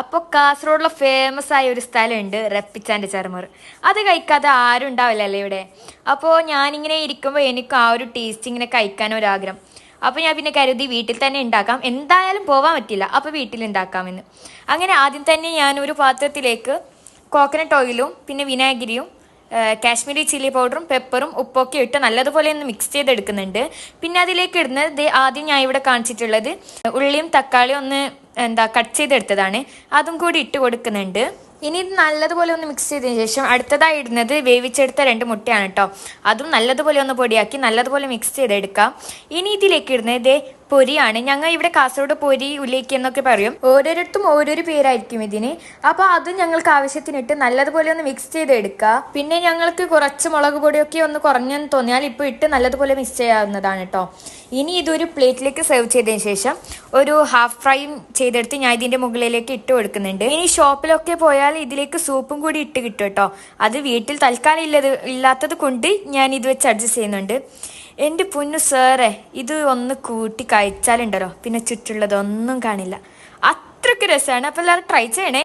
അപ്പോൾ കാസർഗോഡിലെ ഫേമസ് ആയ ഒരു സ്ഥലമുണ്ട് റപ്പിച്ചാൻ്റെ ചറുമുറ്. അത് കഴിക്കാതെ ആരും ഉണ്ടാവില്ലല്ലേ ഇവിടെ. അപ്പോൾ ഞാനിങ്ങനെ ഇരിക്കുമ്പോൾ എനിക്ക് ആ ഒരു ടേസ്റ്റ് ഇങ്ങനെ കഴിക്കാനൊരാഗ്രഹം. അപ്പോൾ ഞാൻ പിന്നെ കരുതി വീട്ടിൽ തന്നെ ഉണ്ടാക്കാം, എന്തായാലും പോകാൻ പറ്റില്ല, അപ്പോൾ വീട്ടിൽ ഉണ്ടാക്കാമെന്ന്. അങ്ങനെ ആദ്യം തന്നെ ഞാൻ ഒരു പാത്രത്തിലേക്ക് കോക്കനട്ട് ഓയിലും പിന്നെ വിനാഗിരിയും കാശ്മീരി ചില്ലി പൗഡറും പെപ്പറും ഉപ്പൊക്കെ ഇട്ട് നല്ലതുപോലെ ഒന്ന് മിക്സ് ചെയ്തെടുക്കുന്നുണ്ട്. പിന്നെ അതിലേക്ക് ഇടുന്നത് ആദ്യം ഞാൻ ഇവിടെ കാണിച്ചിട്ടുള്ളത് ഉള്ളിയും തക്കാളിയും ഒന്ന് കട്ട് ചെയ്തെടുത്തതാണ്, അതും കൂടി ഇട്ട് കൊടുക്കുന്നുണ്ട്. ഇനി ഇത് നല്ലതുപോലെ ഒന്ന് മിക്സ് ചെയ്തതിന് ശേഷം അടുത്തതായി ഇടുന്നത് വേവിച്ചെടുത്ത 2 മുട്ടയാണ് കേട്ടോ. അതും നല്ലതുപോലെ ഒന്ന് പൊടിയാക്കി നല്ലതുപോലെ മിക്സ് ചെയ്തെടുക്കാം. ഇനി ഇതിലേക്ക് ഇടുന്നത് പൊരിയാണ്. ഞങ്ങൾ ഇവിടെ കാസർഗോഡ് പൊരി ഉല്ലേക്കി എന്നൊക്കെ പറയും, ഓരോരുത്തരും ഓരോരു പേരായിരിക്കും ഇതിന്. അപ്പോൾ അത് ഞങ്ങൾക്ക് ആവശ്യത്തിനിട്ട് നല്ലതുപോലെ ഒന്ന് മിക്സ് ചെയ്തെടുക്കുക. പിന്നെ ഞങ്ങൾക്ക് കുറച്ച് മുളക് പൊടിയൊക്കെ ഒന്ന് കുറഞ്ഞെന്ന് തോന്നിയാൽ ഇപ്പോൾ ഇട്ട് നല്ലതുപോലെ മിക്സ് ചെയ്യാവുന്നതാണ് കേട്ടോ. ഇനി ഇതൊരു പ്ലേറ്റിലേക്ക് സെർവ് ചെയ്തതിന് ശേഷം ഒരു ഹാഫ് ഫ്രൈ ചെയ്തെടുത്ത് ഞാൻ ഇതിൻ്റെ മുകളിലേക്ക് ഇട്ട് കൊടുക്കുന്നുണ്ട്. ഇനി ഷോപ്പിലൊക്കെ പോയാൽ ഇതിലേക്ക് സൂപ്പും കൂടി ഇട്ട് കിട്ടും കേട്ടോ. അത് വീട്ടിൽ തൽക്കാലം ഇല്ലാത്തത് കൊണ്ട് ഞാൻ ഇത് വെച്ച് അഡ്ജസ്റ്റ് ചെയ്യുന്നുണ്ട്. എൻ്റെ പൊന്നു സാറേ, ഇത് ഒന്ന് കൂട്ടി കഴിച്ചാലുണ്ടല്ലോ പിന്നെ ചുറ്റുള്ളതൊന്നും കാണില്ല, അത്രയ്ക്ക് രസമാണ്. അപ്പോൾ എല്ലാവരും ട്രൈ ചെയ്യണേ.